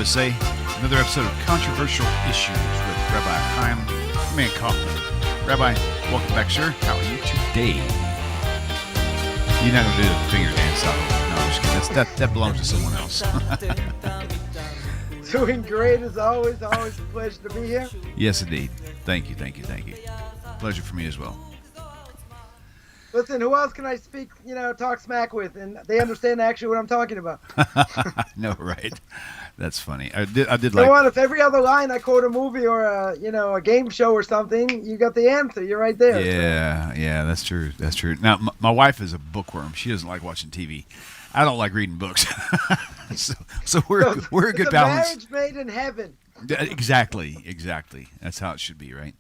JewsforJudaism.ca, another episode of Controversial Issues with Rabbi Chaim Coffman. Rabbi, welcome back, sir. How are you today? You're not going to do the finger dance, no, I'm just kidding. That belongs to someone else. Doing great as always. Always a pleasure to be here. Yes, indeed. Thank you. Pleasure for me as well. Listen, who else can I speak, talk smack with, and they understand actually what I'm talking about? No, right? That's funny. I did Come on, if every other line I quote a movie or a game show or something, you got the answer. You're right there. Yeah, that's true. Now, my wife is a bookworm. She doesn't like watching TV. I don't like reading books. so we're a good balance. It's a marriage made in heaven. Exactly. That's how it should be, right?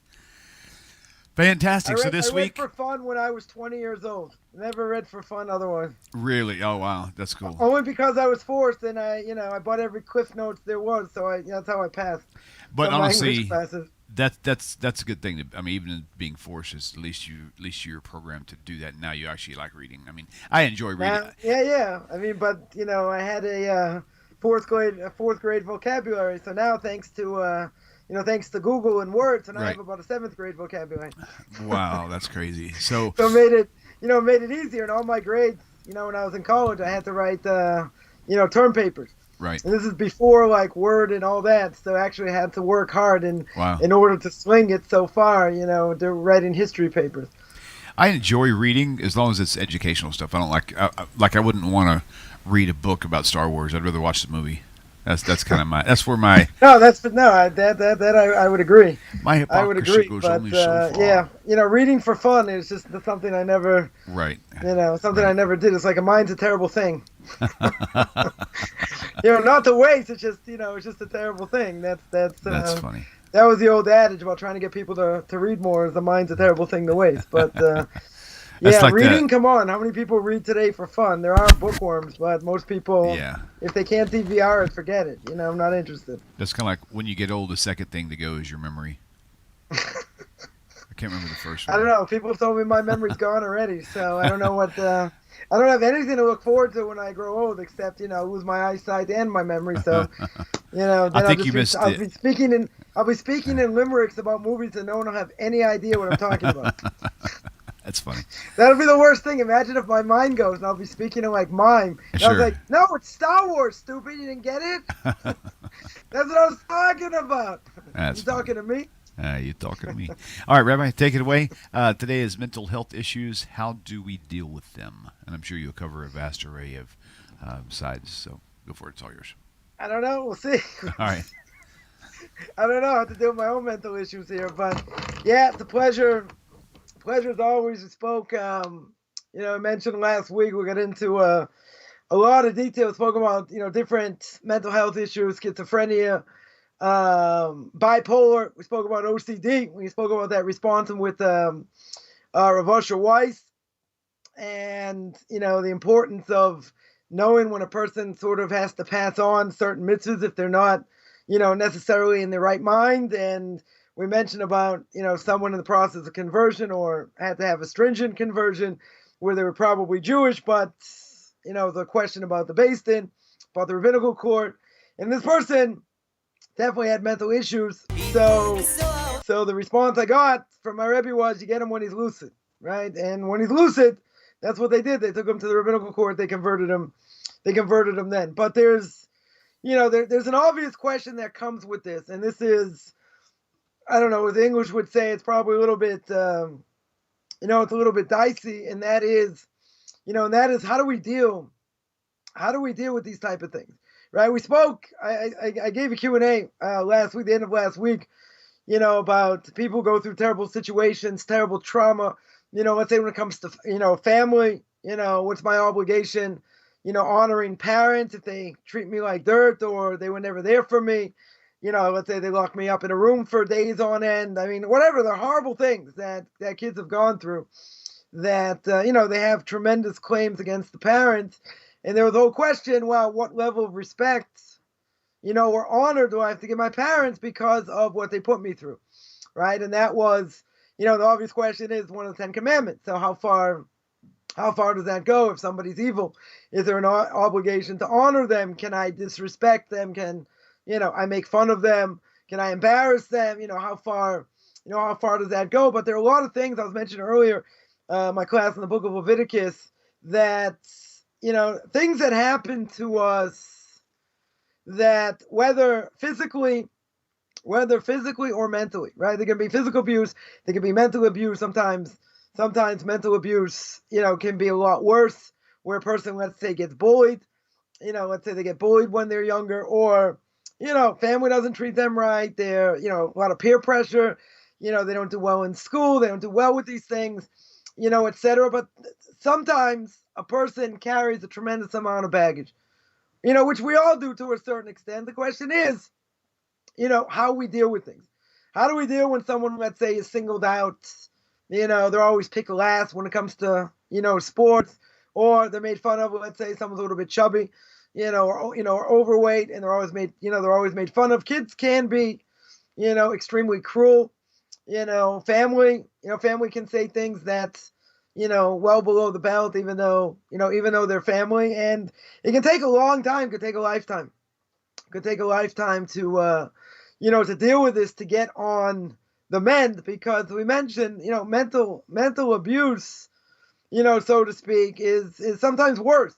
Fantastic. So this week, I read for fun when I was 20 years old. Never read for fun otherwise. Really? Oh wow, that's cool. Only because I was forced, and I bought every Cliff Notes there was, so that's how I passed. But honestly, that's a good thing. Even being forced, is at least you're programmed to do that. Now you actually like reading. I enjoy reading. Yeah. But I had a fourth grade vocabulary, so now thanks to Google and Words, and I have about a 7th grade vocabulary. Wow, that's crazy. So made it easier. And all my grades, when I was in college, I had to write, term papers. Right. And this is before Word and all that. So I actually had to work hard in order to swing it so far. To writing history papers. I enjoy reading as long as it's educational stuff. I don't I wouldn't want to read a book about Star Wars. I'd rather watch the movie. That's kind of I would agree. My hypocrisy goes only so far. Reading for fun is just something I never. Right. I never did. It's like a mind's a terrible thing. Not to waste. It's just it's just a terrible thing. That's funny. That was the old adage about trying to get people to read more. Is the mind's a terrible thing to waste, but. Reading, come on. How many people read today for fun? There are bookworms, but most people, if they can't DVR it, forget it. I'm not interested. That's kind of like when you get old, the second thing to go is your memory. I can't remember the first one. I don't know. People have told me my memory's gone already, so I don't know what... I don't have anything to look forward to when I grow old, except, lose my eyesight and my memory, so... Then I think you missed it. I'll be speaking in limericks about movies and no one will have any idea what I'm talking about. That's funny. That'll be the worst thing. Imagine if my mind goes and I'll be speaking in mime. And I was like, no, it's Star Wars, stupid. You didn't get it? That's what I was talking about. You talking to me? You're talking to me. All right, Rabbi, take it away. Today is mental health issues. How do we deal with them? And I'm sure you'll cover a vast array of sides. So go for it. It's all yours. I don't know. We'll see. All right. I don't know how to deal with my own mental issues here. But, it's a pleasure. Pleasure as always. We spoke, I mentioned last week, we got into a lot of detail. We spoke about, different mental health issues, schizophrenia, bipolar. We spoke about OCD. We spoke about that response with Rav Asher Weiss and, the importance of knowing when a person sort of has to pass on certain mitzvahs if they're not, necessarily in the right mind. And we mentioned about, someone in the process of conversion or had to have a stringent conversion where they were probably Jewish, but, the question about the Beis Din, about the rabbinical court. And this person definitely had mental issues. So the response I got from my Rebbe was, you get him when he's lucid, right? And when he's lucid, that's what they did. They took him to the rabbinical court. They converted him. Then. But there's an obvious question that comes with this. And this is, I don't know, as English would say, it's probably a little bit, it's a little bit dicey, and that is how do we deal with these type of things, right? We spoke, I gave a Q&A last week, the end of last week, about people go through terrible situations, terrible trauma, let's say when it comes to, family, what's my obligation, honoring parents if they treat me like dirt or they were never there for me. Let's say they lock me up in a room for days on end. Whatever, the horrible things that kids have gone through that, they have tremendous claims against the parents. And there was a whole question, well, what level of respect, or honor do I have to give my parents because of what they put me through, right? And that was, the obvious question is one of the 10 Commandments. So how far does that go if somebody's evil? Is there an obligation to honor them? Can I disrespect them? Can I make fun of them? Can I embarrass them? How far does that go? But there are a lot of things I was mentioning earlier, my class in the book of Leviticus, that, things that happen to us, that whether physically or mentally, right? There can be physical abuse, there can be mental abuse. Sometimes mental abuse, can be a lot worse, where a person, let's say, gets bullied. Let's say they get bullied when they're younger, or, family doesn't treat them right. They're, a lot of peer pressure. They don't do well in school. They don't do well with these things, etc. But sometimes a person carries a tremendous amount of baggage, which we all do to a certain extent. The question is, how we deal with things. How do we deal when someone, let's say, is singled out? They're always picked last when it comes to, sports, or they're made fun of. Let's say someone's a little bit chubby, or overweight, and they're always made fun of. Kids can be, extremely cruel. Family can say things that, well below the belt, even though they're family, and it can take a long time. Could take a lifetime. Could take a lifetime to, to deal with this, to get on the mend, because we mentioned, mental abuse, so to speak, is sometimes worse,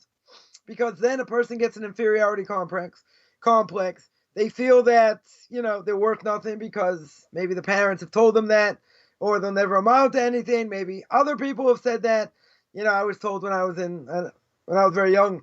because then a person gets an inferiority complex. They feel that, they're worth nothing because maybe the parents have told them that, or they'll never amount to anything. Maybe other people have said that. I was told when I was very young,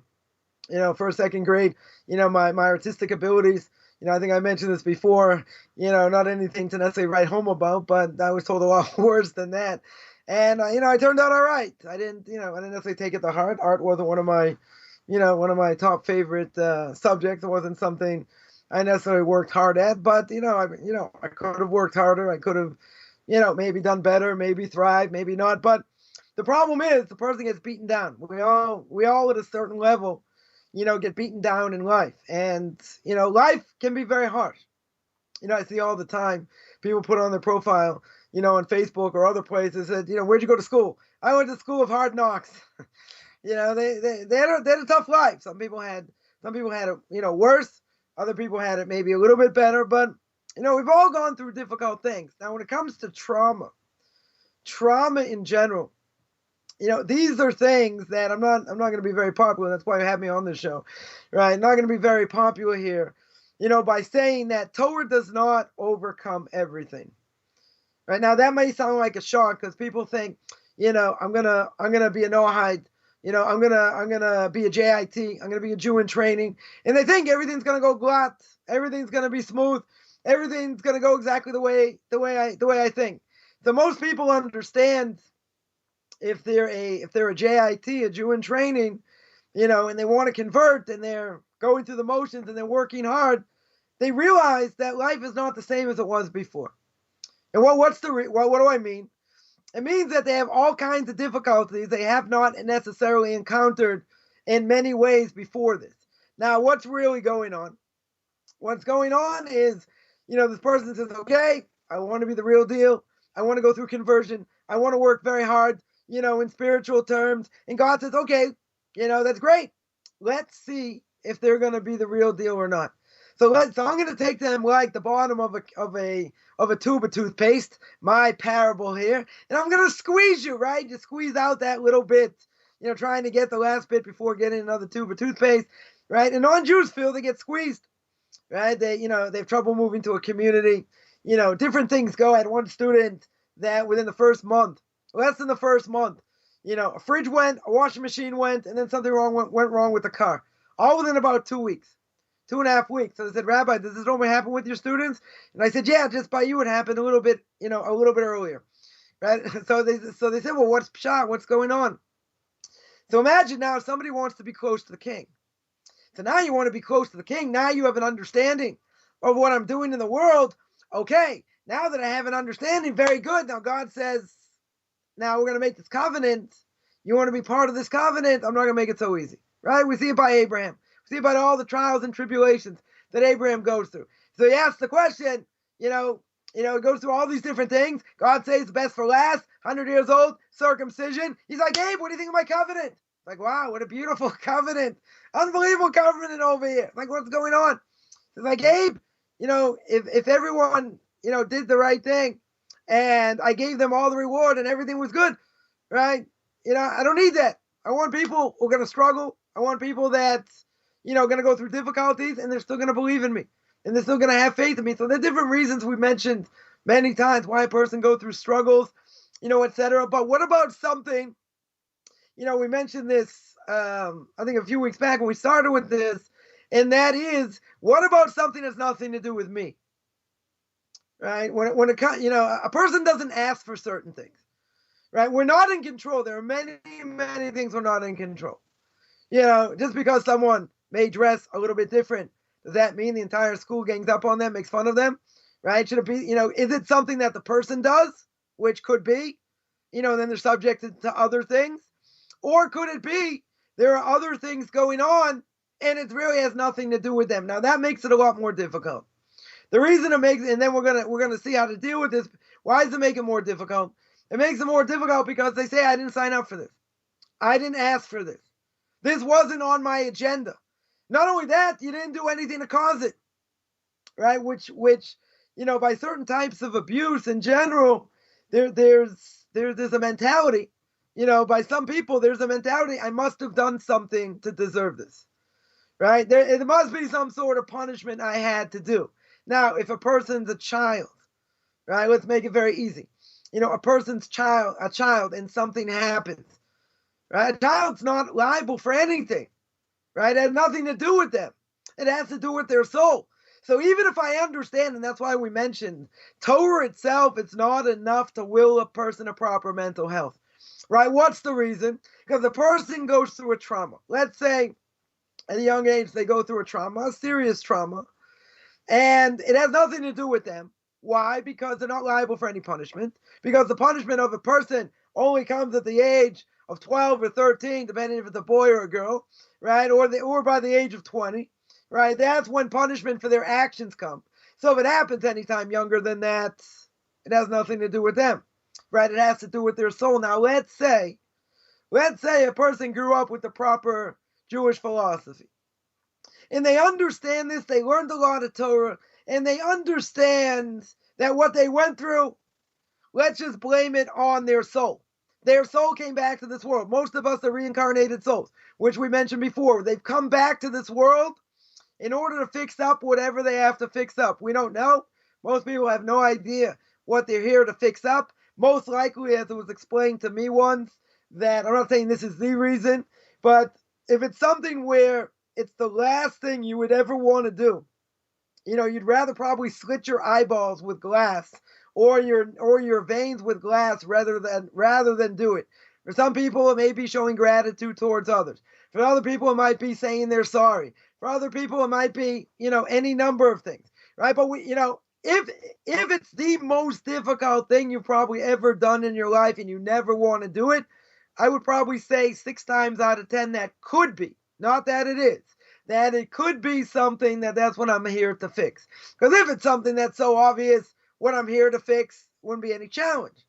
first, second grade, my artistic abilities, I think I mentioned this before, not anything to necessarily write home about, but I was told a lot worse than that. And, I turned out all right. I didn't necessarily take it to heart. Art wasn't one of my top favorite subjects. It wasn't something I necessarily worked hard at, but, I could have worked harder. I could have, maybe done better, maybe thrived, maybe not. But the problem is the person gets beaten down. We all at a certain level, get beaten down in life. And, life can be very harsh. I see all the time people put on their profile, on Facebook or other places that, where'd you go to school? I went to school of hard knocks. They had a tough life. Some people had it, worse. Other people had it maybe a little bit better, but, we've all gone through difficult things. Now, when it comes to trauma in general, these are things that I'm not going to be very popular. That's why you have me on this show, right? I'm not going to be very popular here, by saying that Torah does not overcome everything. Right now, that may sound like a shock, because people think, I'm gonna be a Noahide, I'm gonna be a JIT, I'm gonna be a Jew in training, and they think everything's gonna go glatt, everything's gonna be smooth, everything's gonna go exactly the way I think. So most people understand, if they're a JIT, a Jew in training, and they want to convert, and they're going through the motions, and they're working hard, they realize that life is not the same as it was before. And what do I mean? It means that they have all kinds of difficulties they have not necessarily encountered in many ways before this. Now, what's really going on? What's going on is, this person says, okay, I want to be the real deal. I want to go through conversion. I want to work very hard, in spiritual terms. And God says, okay, that's great. Let's see if they're going to be the real deal or not. So I'm going to take them like the bottom of a tube of toothpaste, my parable here, and I'm going to squeeze you, right? You squeeze out that little bit, trying to get the last bit before getting another tube of toothpaste, right? And non-Jews feel they get squeezed, right? They have trouble moving to a community, different things go. I had one student that within the first month, less than the first month, a fridge went, a washing machine went, and then something went wrong with the car, all within about 2 weeks. 2.5 weeks. So I said, Rabbi, does this normally happen with your students? And I said, yeah, just by you it happened a little bit earlier, right? So they said, well, what's pshat? What's going on? So imagine now somebody wants to be close to the king. So now you want to be close to the king. Now you have an understanding of what I'm doing in the world. Okay, now that I have an understanding, very good. Now God says, now we're going to make this covenant. You want to be part of this covenant? I'm not going to make it so easy, right? We see it by Abraham. See about all the trials and tribulations that Abraham goes through. So he asks the question, it goes through all these different things. God saves the best for last, 100 years old, circumcision. He's like, Abe, what do you think of my covenant? Like, wow, what a beautiful covenant. Unbelievable covenant over here. Like, what's going on? It's like, Abe, if everyone, did the right thing and I gave them all the reward and everything was good, right? I don't need that. I want people who are going to struggle. I want people that, going to go through difficulties and they're still going to believe in me and they're still going to have faith in me. So there are different reasons we mentioned many times why a person go through struggles, etc. But what about something, we mentioned this, I think a few weeks back when we started with this, and that is, what about something that's nothing to do with me? Right? When a person doesn't ask for certain things, right? We're not in control. There are many, many things we're not in control. Just because someone may dress a little bit different, does that mean the entire school gangs up on them, makes fun of them? Right? Should it be, is it something that the person does, which could be, then they're subjected to other things? Or could it be there are other things going on and it really has nothing to do with them? Now that makes it a lot more difficult. The reason it makes, and then we're gonna see how to deal with this. Why does it make it more difficult? It makes it more difficult because they say, I didn't sign up for this. I didn't ask for this. This wasn't on my agenda. Not only that, you didn't do anything to cause it, right? Which by certain types of abuse in general, there's a mentality. By some people, there's a mentality, I must have done something to deserve this, right? There must be some sort of punishment I had to do. Now, if a person's a child, right, let's make it very easy. A person's a child, and something happens, right? A child's not liable for anything, right? It has nothing to do with them. It has to do with their soul. So even if I understand, and that's why we mentioned Torah itself, it's not enough to will a person a proper mental health. Right? What's the reason? Because the person goes through a trauma. Let's say at a young age they go through a trauma, a serious trauma, and it has nothing to do with them. Why? Because they're not liable for any punishment. Because the punishment of a person only comes at the age of 12 or 13, depending if it's a boy or a girl, right? Or by the age of 20, right? That's when punishment for their actions come. So if it happens anytime younger than that, it has nothing to do with them. Right, it has to do with their soul. Now, let's say a person grew up with the proper Jewish philosophy, and they understand this. They learned a lot of Torah, and they understand that what they went through, let's just blame it on their soul. Their soul came back to this world. Most of us are reincarnated souls, which we mentioned before. They've come back to this world in order to fix up whatever they have to fix up. We don't know. Most people have no idea what they're here to fix up. Most likely, as it was explained to me once, that I'm not saying this is the reason, but if it's something where it's the last thing you would ever want to do, you'd rather probably slit your eyeballs with glass or your veins with glass rather than do it. For some people, it may be showing gratitude towards others. For other people, it might be saying they're sorry. For other people, it might be, any number of things, right? But if it's the most difficult thing you've probably ever done in your life and you never want to do it, I would probably say 6 times out of 10 that could be, not that it is, that it could be something that's what I'm here to fix. Because if it's something that's so obvious, what I'm here to fix wouldn't be any challenge,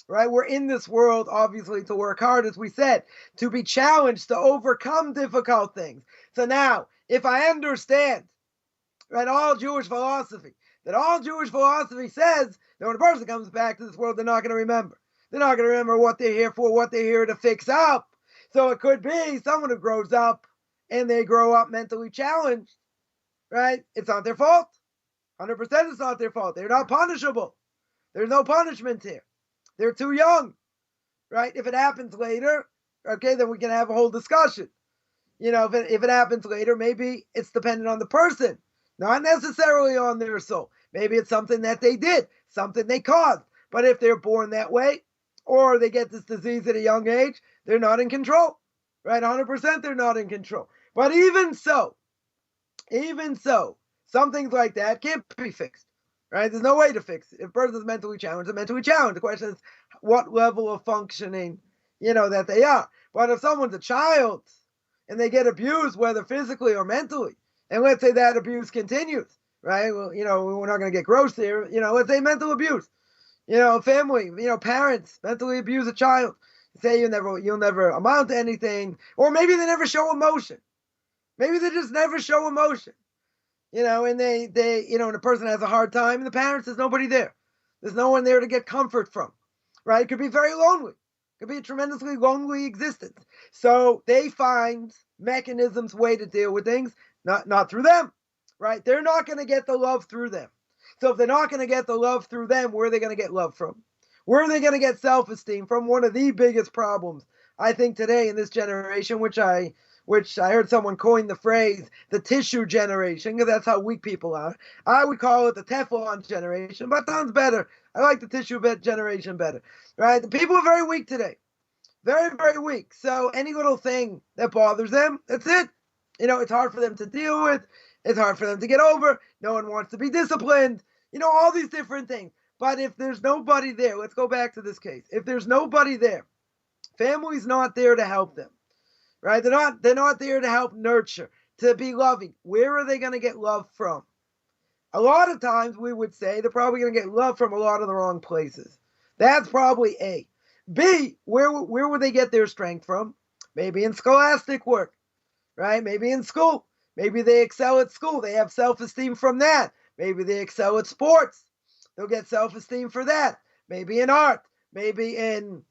right? We're in this world, obviously, to work hard, as we said, to be challenged, to overcome difficult things. So now, if I understand, right, all Jewish philosophy says that when a person comes back to this world, they're not going to remember. They're not going to remember what they're here for, what they're here to fix up. So it could be someone who grows up and they grow up mentally challenged, right? It's not their fault. 100% it's not their fault. They're not punishable. There's no punishment here. They're too young, right? If it happens later, okay, then we can have a whole discussion. If it happens later, maybe it's dependent on the person. Not necessarily on their soul. Maybe it's something that they did, something they caused. But if they're born that way, or they get this disease at a young age, they're not in control, right? 100% they're not in control. But even so, some things like that can't be fixed, right? There's no way to fix it. If a person is mentally challenged, they're mentally challenged. The question is what level of functioning, that they are. But if someone's a child and they get abused, whether physically or mentally, and let's say that abuse continues, right? Well, we're not going to get gross here. Let's say mental abuse. Family, parents mentally abuse a child. Say you'll never amount to anything, or maybe they never show emotion. Maybe they just never show emotion. and and a person has a hard time, and the parents, there's nobody there. There's no one there to get comfort from, right? It could be very lonely. It could be a tremendously lonely existence. So they find mechanisms, way to deal with things, not through them, right? They're not going to get the love through them. So if they're not going to get the love through them, where are they going to get love from? Where are they going to get self-esteem from? One of the biggest problems, I think, today in this generation, which I heard someone coin the phrase, the tissue generation, because that's how weak people are. I would call it the Teflon generation, but that sounds better. I like the tissue generation better, right? The people are very weak today. Very, very weak. So any little thing that bothers them, that's it. It's hard for them to deal with. It's hard for them to get over. No one wants to be disciplined. All these different things. But if there's nobody there, let's go back to this case. If there's nobody there, family's not there to help them, right? They're not there to help nurture, to be loving. Where are they going to get love from? A lot of times we would say they're probably going to get love from a lot of the wrong places. That's probably A. B, where would they get their strength from? Maybe in scholastic work, right? Maybe in school. Maybe they excel at school. They have self-esteem from that. Maybe they excel at sports. They'll get self-esteem for that. Maybe in art. Maybe in,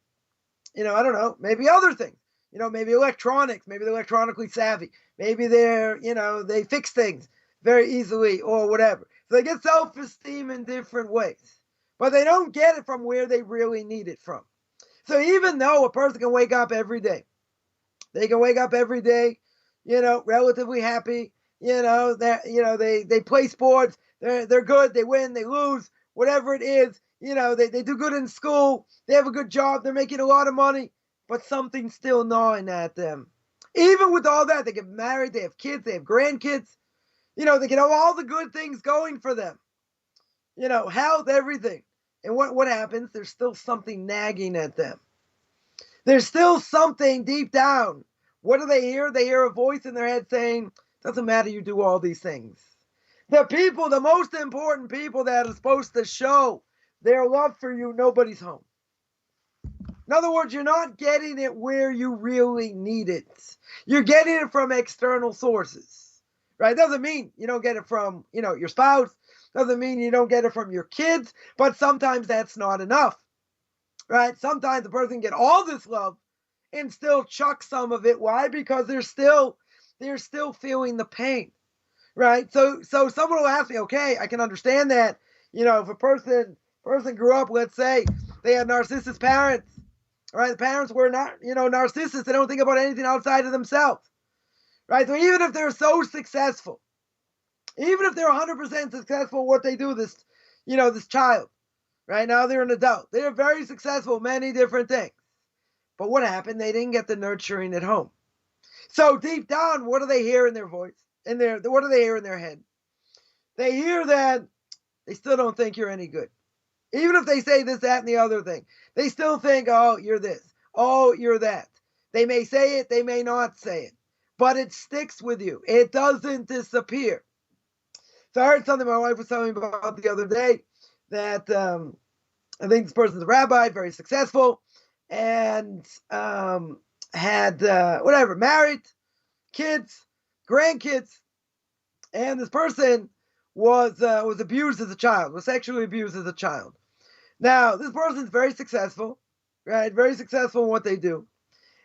I don't know, maybe other things. Maybe electronics. Maybe they're electronically savvy. Maybe they're, they fix things very easily or whatever. So they get self-esteem in different ways. But they don't get it from where they really need it from. So even though a person can wake up every day, they can wake up every day, relatively happy, they play sports, they're good, they win, they lose, whatever it is, they do good in school, they have a good job, they're making a lot of money, but something's still gnawing at them. Even with all that, they get married, they have kids, they have grandkids, they can have all the good things going for them, health, everything. And what happens? There's still something nagging at them. There's still something deep down. What do they hear? They hear a voice in their head saying, doesn't matter, you do all these things. The most important people that are supposed to show their love for you, nobody's home. In other words, you're not getting it where you really need it. You're getting it from external sources, right? Doesn't mean you don't get it from, your spouse. Doesn't mean you don't get it from your kids, but sometimes that's not enough, right? Sometimes the person can get all this love and still chuck some of it. Why? Because they're still feeling the pain, right? So someone will ask me, okay, I can understand that, if a person grew up, let's say they had narcissist parents, right? The parents were not, narcissists. They don't think about anything outside of themselves, right? So even if they're so successful, even if they're 100% successful, what they do, this child, right now they're an adult. They're very successful, many different things. But what happened? They didn't get the nurturing at home. So deep down, what do they hear in their voice? What do they hear in their head? They hear that they still don't think you're any good. Even if they say this, that, and the other thing, they still think, oh, you're this. Oh, you're that. They may say it, they may not say it. But it sticks with you. It doesn't disappear. So I heard something my wife was telling me about the other day, that I think this person's a rabbi, very successful, and had married, kids, grandkids, and this person was abused as a child, was sexually abused as a child. Now this person's very successful, right? Very successful in what they do,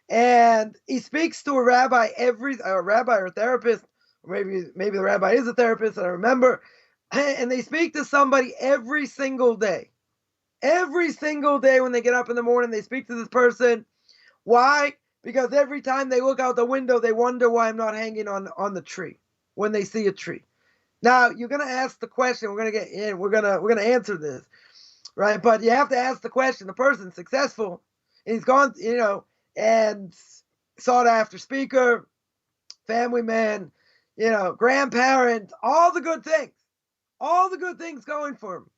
and he speaks to a rabbi or a therapist. Maybe the rabbi is a therapist, I don't remember. And they speak to somebody every single day. Every single day when they get up in the morning, they speak to this person. Why? Because every time they look out the window, they wonder why I'm not hanging on the tree when they see a tree. Now, you're going to ask the question. We're going to answer this, right? But you have to ask the question. The person's successful, and he's gone, and sought after speaker, family man, grandparent, all the good things going for him.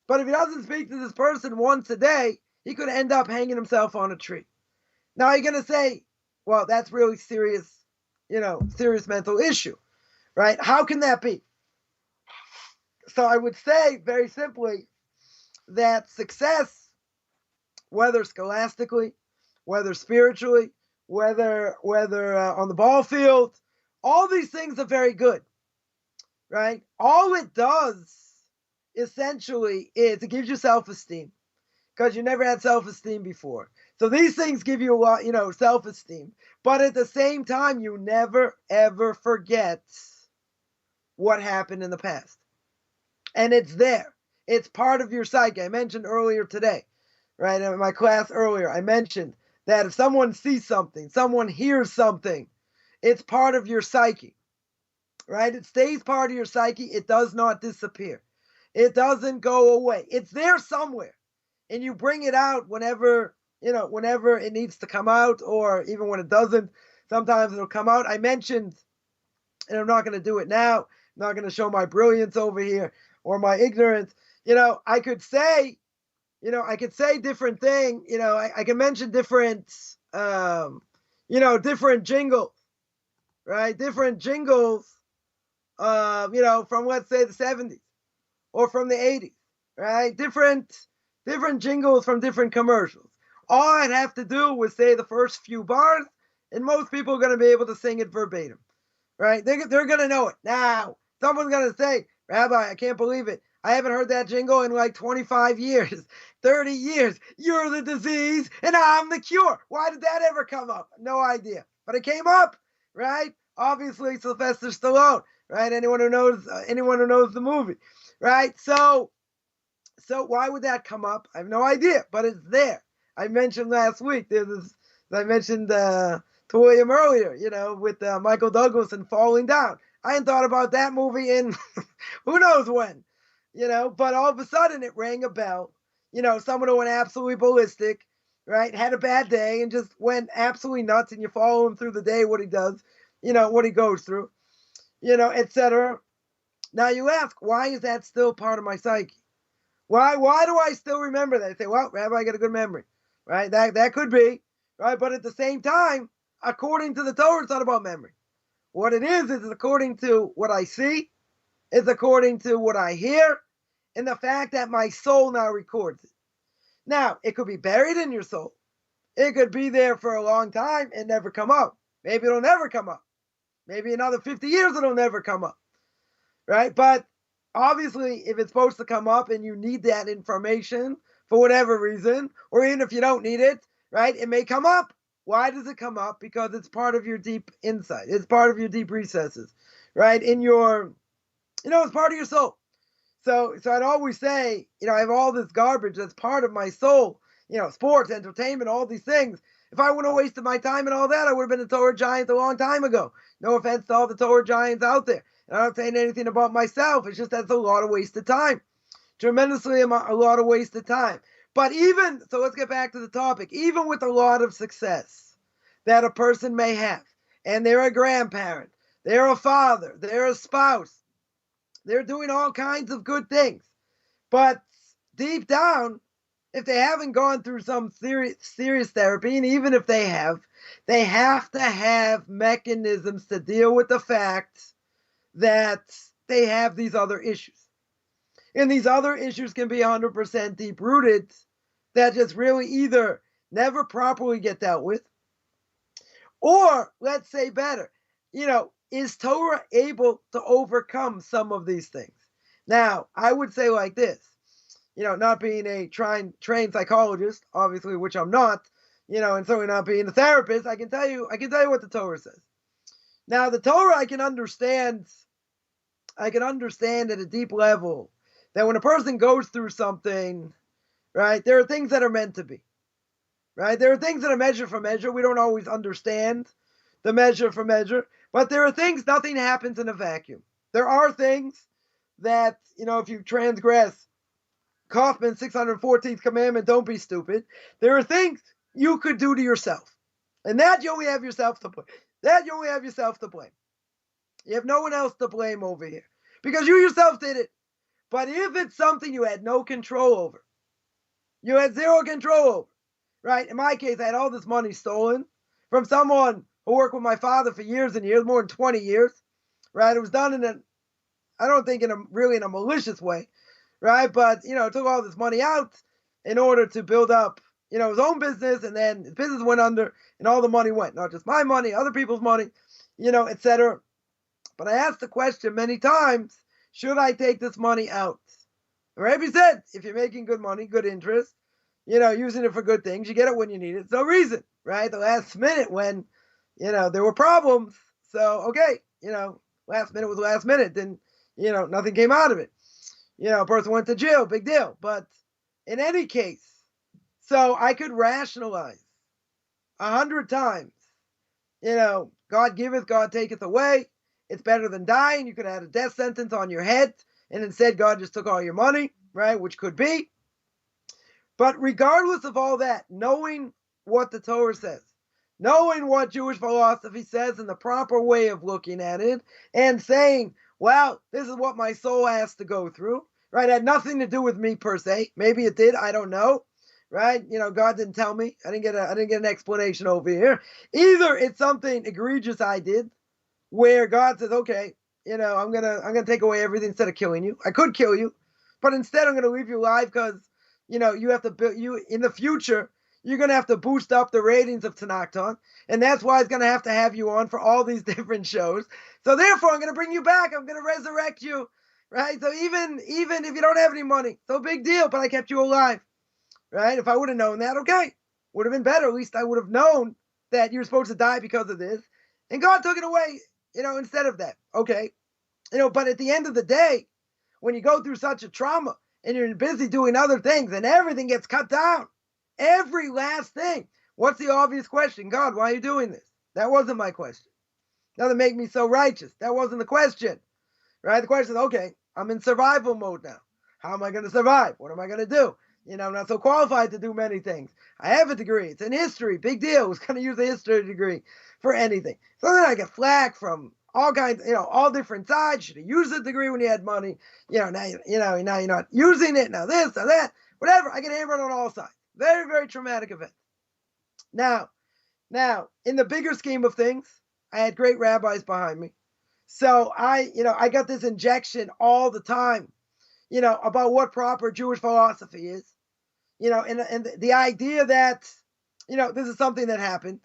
But if he doesn't speak to this person once a day, he could end up hanging himself on a tree. Now you're going to say, well, that's really serious mental issue, right? How can that be? So I would say very simply that success, whether scholastically, whether spiritually, whether on the ball field, all these things are very good. right? All it does essentially is it gives you self-esteem because you never had self-esteem before. So these things give you a lot, self-esteem. But at the same time, you never, ever forget what happened in the past. And it's there. It's part of your psyche. I mentioned earlier today, right, in my class earlier, I mentioned that if someone sees something, someone hears something, it's part of your psyche, right? It stays part of your psyche. It does not disappear. It doesn't go away. It's there somewhere. And you bring it out whenever it needs to come out, or even when it doesn't. Sometimes it'll come out. I mentioned, and I'm not going to do it now, I'm not going to show my brilliance over here or my ignorance. I could say different things. I can mention different, different jingles, right? Different jingles, from, let's say, the 70s or from the 80s, right? Different jingles from different commercials. All I'd have to do was say the first few bars, and most people are going to be able to sing it verbatim, right? They're going to know it. Now, someone's going to say, Rabbi, I can't believe it. I haven't heard that jingle in like 25 years, 30 years. You're the disease and I'm the cure. Why did that ever come up? No idea. But it came up, right? Obviously, Sylvester Stallone, right? Anyone who knows the movie, right? So why would that come up? I have no idea, but it's there. I mentioned last week, I mentioned to William earlier, with Michael Douglas and Falling Down. I hadn't thought about that movie in who knows when, but all of a sudden it rang a bell. Someone who went absolutely ballistic, right? Had a bad day and just went absolutely nuts, and you follow him through the day, what he does, what he goes through, etc. Now you ask, why is that still part of my psyche? Why do I still remember that? I say, well, Rabbi, I got a good memory, right? That could be, right? But at the same time, according to the Torah, it's not about memory. What it is according to what I see, it's according to what I hear, and the fact that my soul now records it. Now, it could be buried in your soul. It could be there for a long time and never come up. Maybe it'll never come up. Maybe another 50 years it'll never come up, right? But obviously, if it's supposed to come up and you need that information for whatever reason, or even if you don't need it, right, it may come up. Why does it come up? Because it's part of your deep insight. It's part of your deep recesses, right? It's part of your soul. So I'd always say, I have all this garbage that's part of my soul, sports, entertainment, all these things. If I wouldn't have wasted my time and all that, I would have been a Torah giant a long time ago. No offense to all the Torah giants out there. And I'm not saying anything about myself. It's just that's a lot of wasted time. Tremendously a lot of wasted time. But so let's get back to the topic. Even with a lot of success that a person may have, and they're a grandparent, they're a father, they're a spouse, they're doing all kinds of good things. But deep down, if they haven't gone through some serious therapy, and even if they have to have mechanisms to deal with the fact that they have these other issues. And these other issues can be 100% deep-rooted that just really either never properly get dealt with, or, let's say better, is Torah able to overcome some of these things? Now, I would say like this, not being a trained psychologist, obviously, which I'm not, and certainly not being a therapist, I can tell you what the Torah says. Now, the Torah I can understand at a deep level that when a person goes through something, right, there are things that are meant to be, right? There are things that are measure for measure. We don't always understand the measure for measure, but there are things, nothing happens in a vacuum. There are things that, if you transgress Coffman's 614th commandment, don't be stupid, there are things you could do to yourself. And that you only have yourself to blame. You have no one else to blame over here because you yourself did it. But if it's something you had no control over, you had zero control over, right? In my case, I had all this money stolen from someone who worked with my father for years and years, more than 20 years, right? It was done I don't think in a malicious way, right? But, took all this money out in order to build up, his own business, and then his business went under and all the money went, not just my money, other people's money, etc. But I asked the question many times, should I take this money out? Rabbi said, if you're making good money, good interest, using it for good things, you get it when you need it. No reason, right? The last minute when, there were problems. So, okay, last minute was last minute. Then, nothing came out of it. A person went to jail, big deal. But in any case, so I could rationalize 100 times, God giveth, God taketh away. It's better than dying. You could have had a death sentence on your head, and instead God just took all your money, right? Which could be. But regardless of all that, knowing what the Torah says, knowing what Jewish philosophy says and the proper way of looking at it, and saying, well, this is what my soul has to go through, right? It had nothing to do with me per se. Maybe it did. I don't know, right? God didn't tell me. I didn't get an explanation over here. Either it's something egregious I did, where God says, okay, I'm gonna take away everything instead of killing you. I could kill you, but instead I'm gonna leave you alive because you have to build you in the future. You're gonna have to boost up the ratings of Tanakh, and that's why it's gonna have you on for all these different shows. So therefore, I'm gonna bring you back. I'm gonna resurrect you, right? So even if you don't have any money, so big deal. But I kept you alive, right? If I would have known that, okay, would have been better. At least I would have known that you're supposed to die because of this, and God took it away, instead of that. Okay, but at the end of the day, when you go through such a trauma and you're busy doing other things and everything gets cut down, every last thing, what's the obvious question? God, why are you doing this? That wasn't my question. Doesn't make me so righteous. That wasn't the question, right? The question is, okay, I'm in survival mode now. How am I going to survive? What am I going to do? I'm not so qualified to do many things. I have a degree. It's in history. Big deal. Who's going to use a history degree for anything? So then I get flack from all kinds, all different sides. Should have used a degree when you had money. Now you're not using it. Now this, now that, whatever. I get hammered on all sides. Very, very traumatic event. Now, in the bigger scheme of things, I had great rabbis behind me. So I got this injection all the time, about what proper Jewish philosophy is, and the idea that, this is something that happened,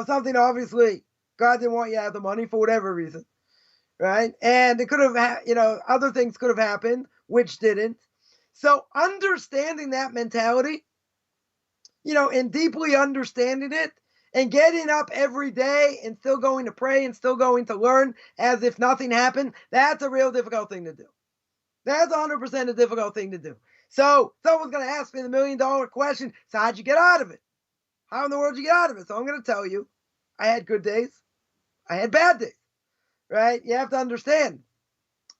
something obviously God didn't want you to have the money for whatever reason, right? And it could have, other things could have happened, which didn't. So understanding that mentality, and deeply understanding it, and getting up every day and still going to pray and still going to learn as if nothing happened, that's a real difficult thing to do. That's 100% a difficult thing to do. So someone's going to ask me the $1 million question, so how'd you get out of it? How in the world did you get out of it? So I'm going to tell you, I had good days. I had bad days, right? You have to understand.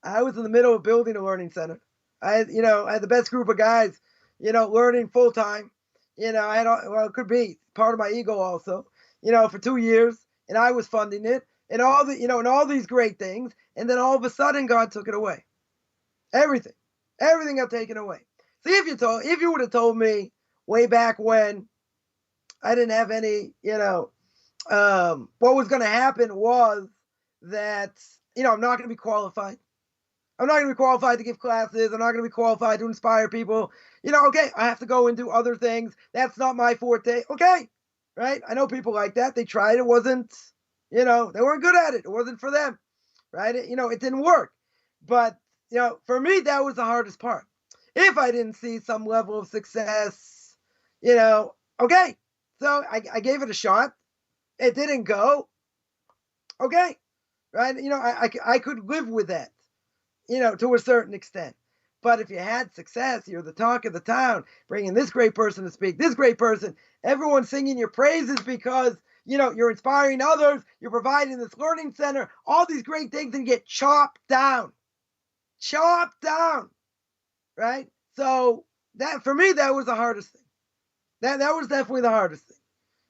I was in the middle of building a learning center. I had the best group of guys, learning full time. I had, it could be part of my ego also, for 2 years, and I was funding it, and all these great things, and then all of a sudden God took it away. Everything got taken away. See, if you would have told me way back when I didn't have any, what was going to happen was that, I'm not going to be qualified. I'm not going to be qualified to give classes. I'm not going to be qualified to inspire people. Okay, I have to go and do other things. That's not my forte. Okay, right? I know people like that. They tried. It wasn't, they weren't good at it. It wasn't for them, right? It didn't work. But, for me, that was the hardest part. If I didn't see some level of success, okay. So I gave it a shot. It didn't go. Okay, right? I could live with that, to a certain extent. But if you had success, you're the talk of the town, bringing this great person to speak, this great person, everyone singing your praises because, you're inspiring others, you're providing this learning center, all these great things, and get chopped down, right? So that, for me, that was the hardest thing. That was definitely the hardest thing,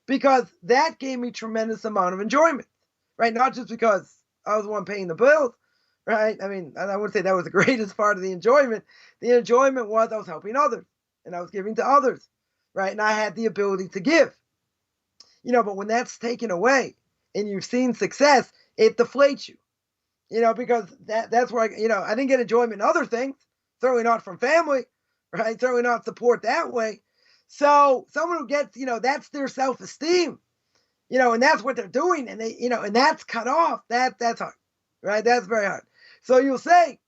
because that gave me tremendous amount of enjoyment, right? Not just because I was the one paying the bills, right? I mean, I wouldn't say that was the greatest part of the enjoyment. The enjoyment was I was helping others, and I was giving to others, right? And I had the ability to give, but when that's taken away and you've seen success, it deflates you, because that's where I didn't get enjoyment in other things, certainly not from family, right? Certainly not support that way. So someone who gets, that's their self-esteem, and that's what they're doing, and they, and that's cut off. That's hard, right? That's very hard. So you'll say,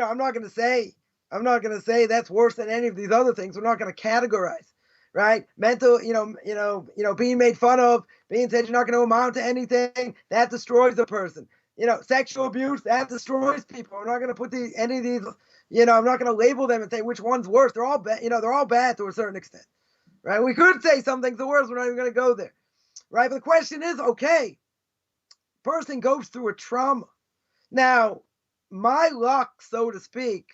I'm not going to say that's worse than any of these other things. We're not going to categorize, right? Mental, being made fun of, being said you're not going to amount to anything, that destroys a person. Sexual abuse, that destroys people. We're not going to put any of these, I'm not going to label them and say which one's worse. They're all bad, they're all bad to a certain extent, right? We could say some things are worse. We're not even going to go there, right? But the question is, okay, person goes through a trauma. Now, my luck, so to speak,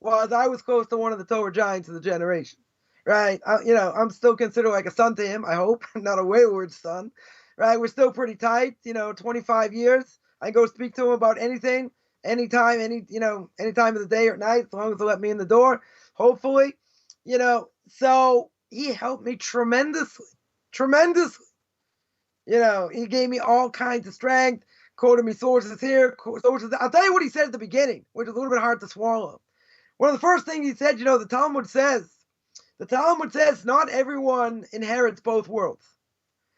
was I was close to one of the Torah giants of the generation, right? I'm still considered like a son to him, I hope, not a wayward son, right? We're still pretty tight, 25 years. I can go speak to him about anything, anytime, any time of the day or night, as long as they let me in the door, hopefully, so he helped me tremendously. He gave me all kinds of strength, quoted me sources here, sources there. I'll tell you what he said at the beginning, which is a little bit hard to swallow. One of the first things he said, the Talmud says not everyone inherits both worlds.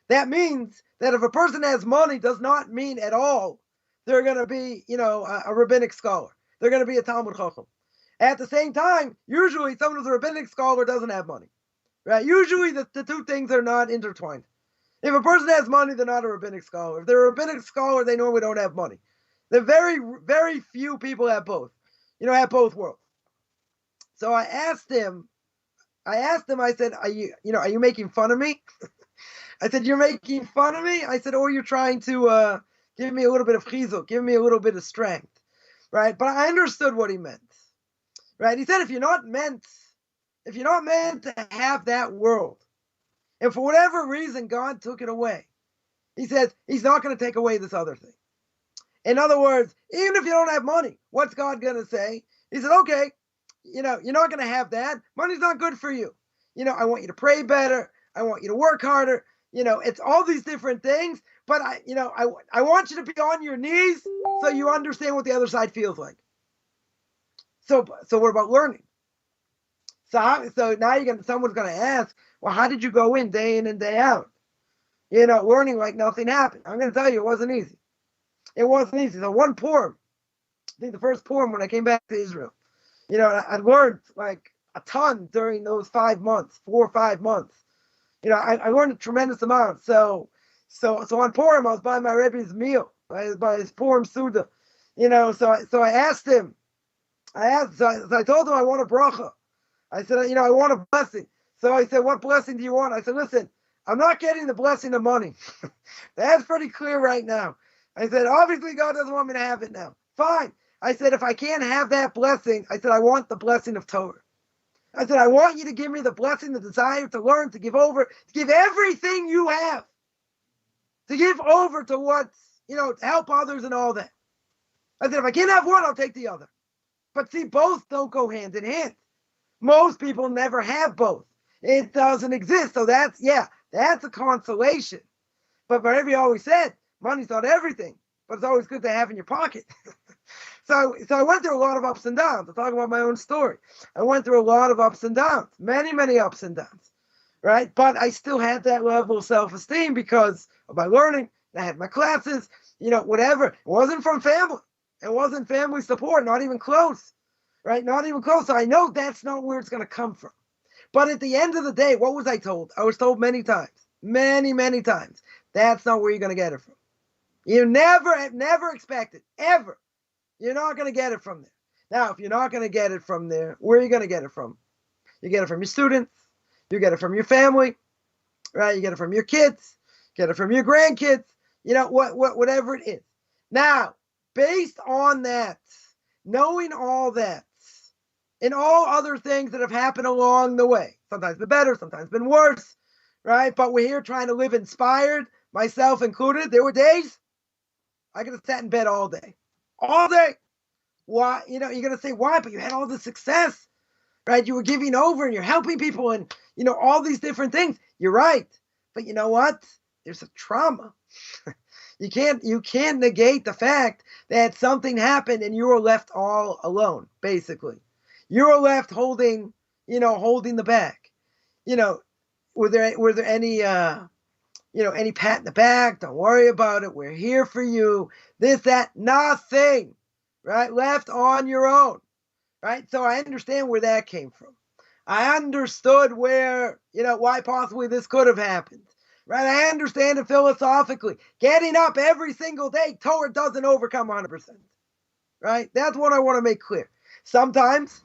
That means that if a person has money, does not mean at all they're going to be, a rabbinic scholar. They're going to be a Talmud Chacham. At the same time, usually someone who's a rabbinic scholar doesn't have money, right? Usually the two things are not intertwined. If a person has money, they're not a rabbinic scholar. If they're a rabbinic scholar, they normally don't have money. The very, very few people have both, have both worlds. So I asked him, I said, are you making fun of me? I said, you're making fun of me? I said, or you're trying to give me a little bit of chizuk, give me a little bit of strength, right? But I understood what he meant, right? He said, if you're not meant to have that world, and for whatever reason God took it away, he says he's not going to take away this other thing. In other words, even if you don't have money, what's God going to say? He said, okay, you're not going to have that. Money's not good for you. I want you to pray better. I want you to work harder. It's all these different things, but I want you to be on your knees so you understand what the other side feels like. So what about learning? So now someone's going to ask, well, how did you go in day in and day out? Learning like nothing happened. I'm going to tell you, it wasn't easy. It wasn't easy. So one Purim, I think the first Purim when I came back to Israel, I learned like a ton during those 5 months, 4 or 5 months. I learned a tremendous amount. So on Purim, I was by my Rebbe's meal, by his Purim Suda. So I asked him, I told him I want a bracha. I said, I want a blessing. So I said, what blessing do you want? I said, listen, I'm not getting the blessing of money. That's pretty clear right now. I said, obviously God doesn't want me to have it now. Fine. I said, if I can't have that blessing, I said, I want the blessing of Torah. I said, I want you to give me the blessing, the desire to learn, to give over, to give everything you have, to give over to what's, to help others and all that. I said, if I can't have one, I'll take the other. But see, both don't go hand in hand. Most people never have both. It doesn't exist. So that's a consolation. But Rebbe always said, money's not everything, but it's always good to have in your pocket. So I went through a lot of ups and downs. I'll talk about my own story. I went through a lot of ups and downs, many, many ups and downs, right? But I still had that level of self-esteem because of my learning. I had my classes, whatever. It wasn't from family. It wasn't family support, not even close, right? Not even close. So I know that's not where it's going to come from. But at the end of the day, what was I told? I was told many times, many, many times, that's not where you're going to get it from. You never expect it, ever. You're not going to get it from there. Now, if you're not going to get it from there, where are you going to get it from? You get it from your students. You get it from your family, right? You get it from your kids. Get it from your grandkids. Whatever it is. Now, based on that, knowing all that, and all other things that have happened along the way, sometimes been better, sometimes been worse, right? But we're here trying to live inspired, myself included. There were days I could have sat in bed all day. All day. Why? You're going to say, why? But you had all the success, right? You were giving over and you're helping people and, all these different things. You're right. But you know what? There's a trauma. You can't negate the fact that something happened and you were left all alone, basically. You were left holding the bag. Were there any, any pat in the back? Don't worry about it. We're here for you. This, that, nothing, right? Left on your own. right? So I understand where that came from. I understood where, why possibly this could have happened, right? I understand it philosophically. Getting up every single day, Torah doesn't overcome 100%, right? That's what I want to make clear. Sometimes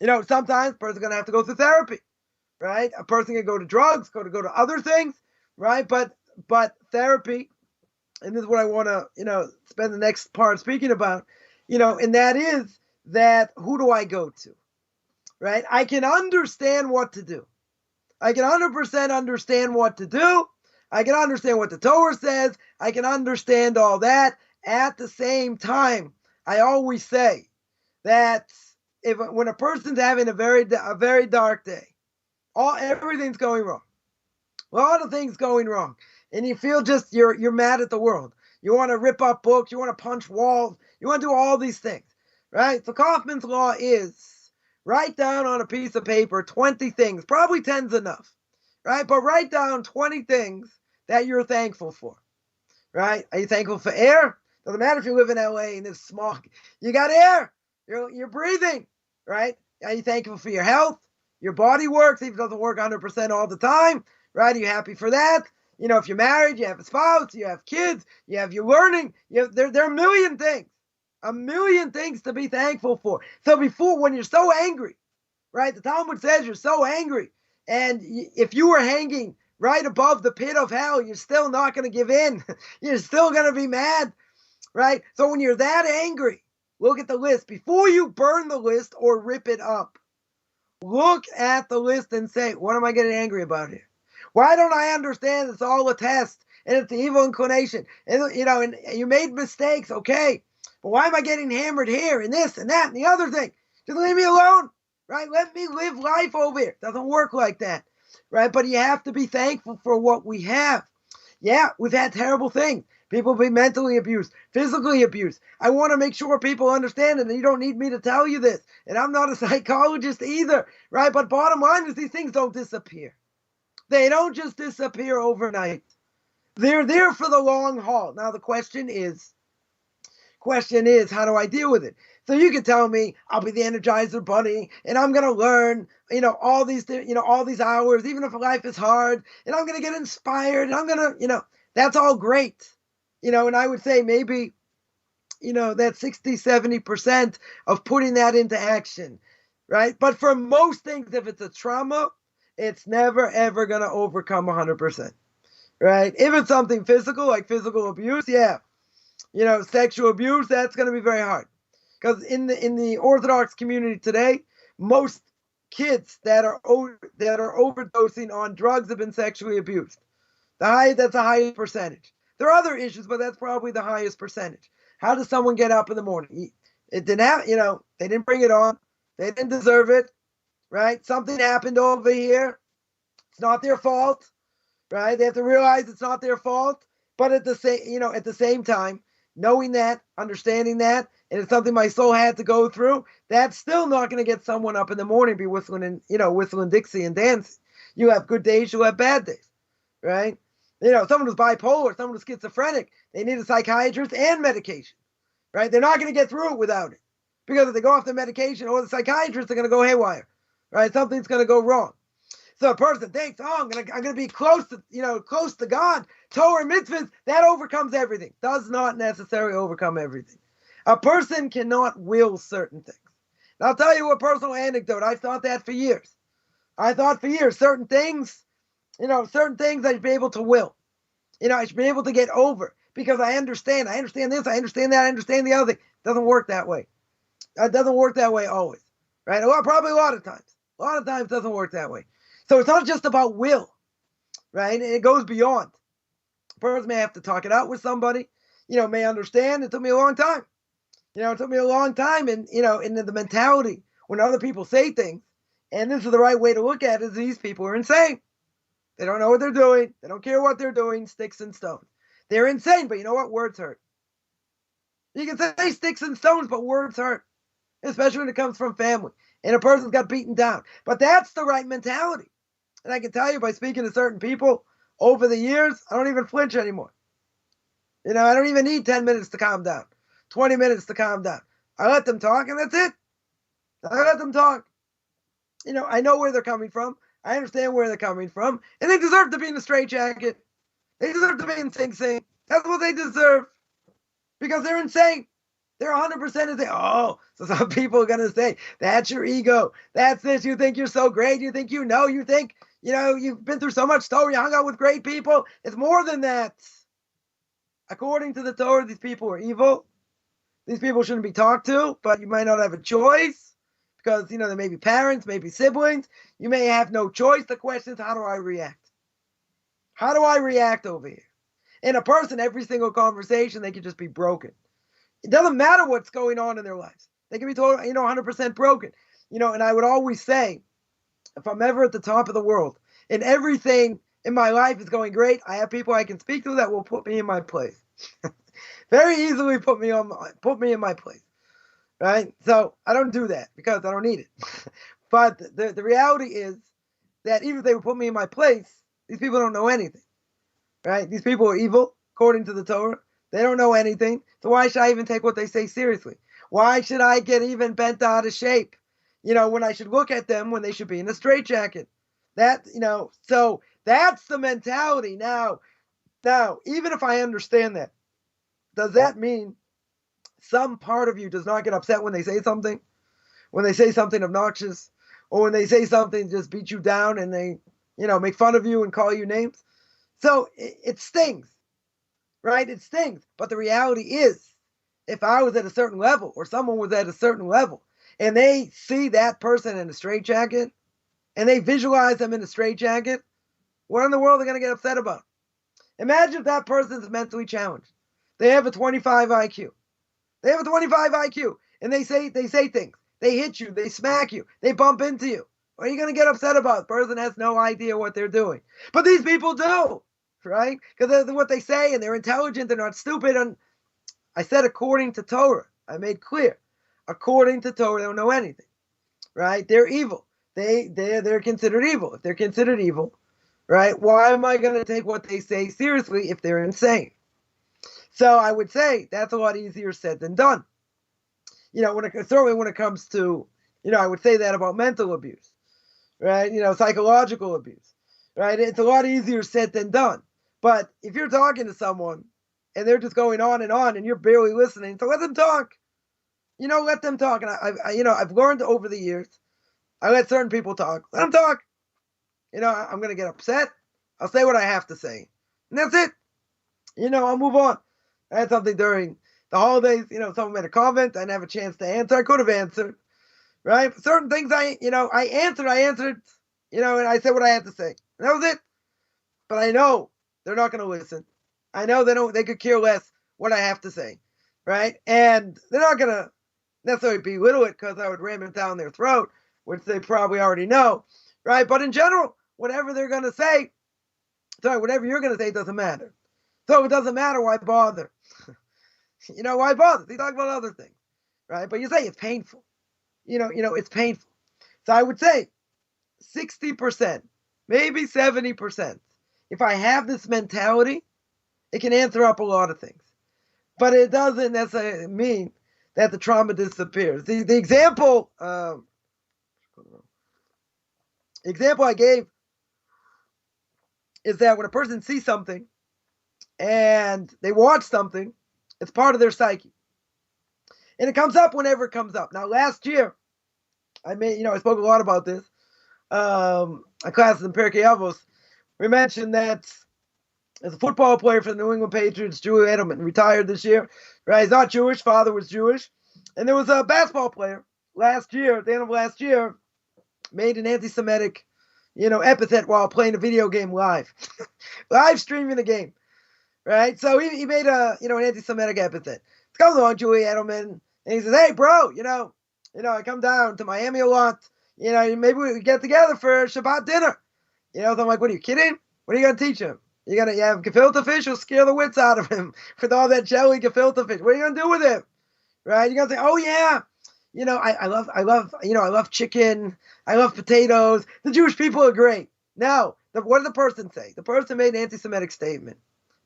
a person's going to have to go through therapy, right? A person can go to drugs, go to other things, right? But therapy, and this is what I want to, spend the next part speaking about, and that is that who do I go to, right? I can understand what to do. I can 100% understand what to do. I can understand what the Torah says. I can understand all that. At the same time, I always say that when a person's having a very dark day, everything's going wrong, a lot of things going wrong, and you feel just you're mad at the world. You want to rip up books. You want to punch walls. You want to do all these things, right? So Coffman's law is write down on a piece of paper 20 things, probably 10's enough, right? But write down 20 things that you're thankful for, right? Are you thankful for air? Doesn't matter if you live in LA and there's smog. You got air. You're breathing, right? Are you thankful for your health? Your body works, even if it doesn't work 100% all the time, right? Are you happy for that? If you're married, you have a spouse, you have kids, you're learning. There are a million things to be thankful for. So when you're so angry, right? The Talmud says you're so angry, and if you were hanging right above the pit of hell, you're still not going to give in. You're still going to be mad, right? So when you're that angry, look at the list. Before you burn the list or rip it up, look at the list and say, what am I getting angry about here? Why don't I understand it's all a test and it's the evil inclination? And, and you made mistakes, okay. But why am I getting hammered here and this and that and the other thing? Just leave me alone, right? Let me live life over here. Doesn't work like that, right? But you have to be thankful for what we have. Yeah, we've had terrible things. People be mentally abused, physically abused. I want to make sure people understand it, and you don't need me to tell you this. And I'm not a psychologist either, right? But bottom line is these things don't disappear. They don't just disappear overnight. They're there for the long haul. Now the question is, how do I deal with it? So you can tell me I'll be the Energizer Bunny, and I'm going to learn, all these hours, even if life is hard, and I'm going to get inspired, and I'm going to, that's all great. And I would say maybe, that 60, 70% of putting that into action, right? But for most things, if it's a trauma, it's never, ever going to overcome 100%, right? If it's something physical, like physical abuse, yeah. Sexual abuse, that's going to be very hard. Because in the Orthodox community today, most kids that are overdosing on drugs have been sexually abused. That's the highest percentage. There are other issues, but that's probably the highest percentage. How does someone get up in the morning? It didn't have, they didn't bring it on. They didn't deserve it, right? Something happened over here. It's not their fault, right? They have to realize it's not their fault. But at the same time, knowing that, understanding that, and it's something my soul had to go through, that's still not going to get someone up in the morning, be whistling Dixie and dancing. You have good days, you have bad days, right? Someone who's bipolar, someone who's schizophrenic, they need a psychiatrist and medication, right? They're not going to get through it without it. Because if they go off the medication or the psychiatrist, they're going to go haywire, right? Something's going to go wrong. So a person thinks, I'm gonna be close to God, Torah, mitzvahs, that overcomes everything. Does not necessarily overcome everything. A person cannot will certain things. And I'll tell you a personal anecdote. I've thought that for years. Certain things I should be able to will. I should be able to get over because I understand this, I understand that, I understand the other thing. It doesn't work that way. It doesn't work that way always, right? Probably a lot of times. A lot of times it doesn't work that way. So it's not just about will, right? It goes beyond. A person may have to talk it out with somebody, may understand. It took me a long time. And, in the mentality when other people say things, and this is the right way to look at it, is these people are insane. They don't know what they're doing. They don't care what they're doing, sticks and stones. They're insane, but you know what? Words hurt. You can say sticks and stones, but words hurt, especially when it comes from family. And a person's got beaten down. But that's the right mentality. And I can tell you by speaking to certain people over the years, I don't even flinch anymore. I don't even need 10 minutes to calm down, 20 minutes to calm down. I let them talk and that's it. I let them talk. I know where they're coming from. I understand where they're coming from. And they deserve to be in a straitjacket. They deserve to be in Sing Sing. That's what they deserve. Because they're insane. They're 100% insane. Oh, so some people are going to say, that's your ego. That's this. You think you're so great. You think you know. You think, you've been through so much Torah. You hung out with great people. It's more than that. According to the Torah, these people are evil. These people shouldn't be talked to, but you might not have a choice. Because, there may be parents, maybe siblings. You may have no choice. The question is, how do I react? How do I react over here? In a person, every single conversation, they could just be broken. It doesn't matter what's going on in their lives. They can be told, 100% broken. And I would always say, if I'm ever at the top of the world and everything in my life is going great, I have people I can speak to that will put me in my place. Very easily put me in my place. Right? So I don't do that because I don't need it. But the reality is that even if they would put me in my place, these people don't know anything. Right? These people are evil, according to the Torah. They don't know anything. So why should I even take what they say seriously? Why should I get even bent out of shape? When I should look at them when they should be in a straitjacket. So that's the mentality. Now, even if I understand that, does that mean some part of you does not get upset when they say something? When they say something obnoxious? Or when they say something just beat you down and they, make fun of you and call you names? So it stings, right? It stings. But the reality is, if I was at a certain level or someone was at a certain level and they see that person in a straitjacket and they visualize them in a straitjacket, what in the world are they going to get upset about? Imagine if that person is mentally challenged. They have a 25 IQ. They have a 25 IQ and they say things. They hit you. They smack you. They bump into you. What are you going to get upset about? The person has no idea what they're doing. But these people do, right? Because what they say, and they're intelligent, they're not stupid. And I said according to Torah. I made clear. According to Torah, they don't know anything, right? They're evil. They're considered evil. If they're considered evil, right, why am I going to take what they say seriously if they're insane? So I would say that's a lot easier said than done. Certainly when it comes to, I would say that about mental abuse, right? Psychological abuse, right? It's a lot easier said than done. But if you're talking to someone and they're just going on and you're barely listening, so let them talk. Let them talk. And I've learned over the years, I let certain people talk. Let them talk. I'm going to get upset. I'll say what I have to say. And that's it. I'll move on. I had something during the holidays, someone made a comment. I didn't have a chance to answer. I could have answered, right? Certain things I answered, and I said what I had to say. And that was it. But I know they're not going to listen. I know they could care less what I have to say, right? And they're not going to necessarily belittle it because I would ram it down their throat, which they probably already know, right? But in general, whatever they're going to say, whatever you're going to say doesn't matter. So if it doesn't matter, why bother? Why bother? They talk about other things, right? But you say it's painful. It's painful. So I would say 60%, maybe 70%. If I have this mentality, it can answer up a lot of things. But it doesn't necessarily mean that the trauma disappears. The example I gave is that when a person sees something and they watch something, it's part of their psyche. And it comes up whenever it comes up. Now, last year, I spoke a lot about this. A class in Pirkei Avos, we mentioned that there's a football player for the New England Patriots, Julie Edelman, retired this year. Right? He's not Jewish. Father was Jewish. And there was a basketball player last year, at the end of last year, made an anti-Semitic, epithet while playing a video game live. Live streaming the game. Right? So he made an anti-Semitic epithet. It comes along, Julie Edelman, and he says, hey, bro, I come down to Miami a lot. Maybe we get together for Shabbat dinner. So I'm like, what are you kidding? What are you going to teach him? You're going to have gefilte fish? You'll scare the wits out of him with all that jelly gefilte fish. What are you going to do with him? Right? You're going to say, oh, yeah. I love chicken. I love potatoes. The Jewish people are great. Now, what did the person say? The person made an anti-Semitic statement.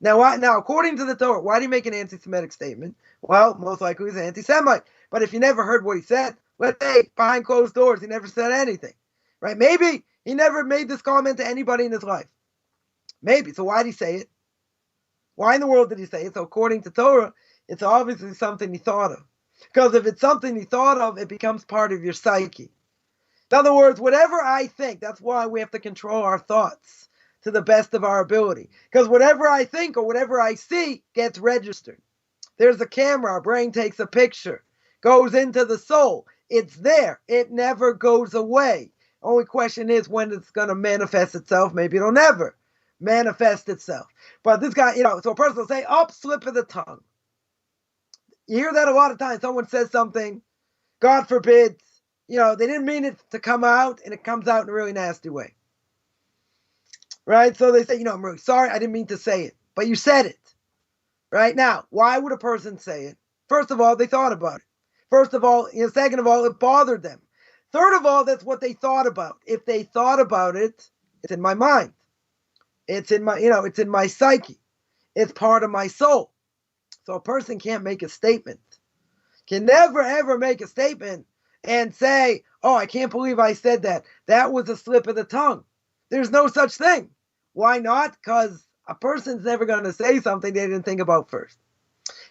Now, according to the Torah, why did he make an anti-Semitic statement? Well, most likely he's an anti-Semite. But if you never heard what he said, let's say behind closed doors, he never said anything, right? Maybe he never made this comment to anybody in his life. Maybe. So why did he say it? Why in the world did he say it? So according to Torah, it's obviously something he thought of. Because if it's something he thought of, it becomes part of your psyche. In other words, whatever I think, that's why we have to control our thoughts to the best of our ability. Because whatever I think or whatever I see gets registered. There's a camera, our brain takes a picture, goes into the soul. It's there. It never goes away. Only question is when it's going to manifest itself. Maybe it'll never manifest itself. But this guy, so a person will say, slip of the tongue. You hear that a lot of times. Someone says something, God forbid, they didn't mean it to come out, and it comes out in a really nasty way. Right? So they say, I'm really sorry, I didn't mean to say it. But you said it. Right? Now, why would a person say it? First of all, they thought about it. First of all, second of all, it bothered them. Third of all, that's what they thought about. If they thought about it, it's in my mind. It's in my, it's in my psyche. It's part of my soul. So a person can't make a statement. Can never, ever make a statement and say, I can't believe I said that. That was a slip of the tongue. There's no such thing. Why not? Because a person's never going to say something they didn't think about first.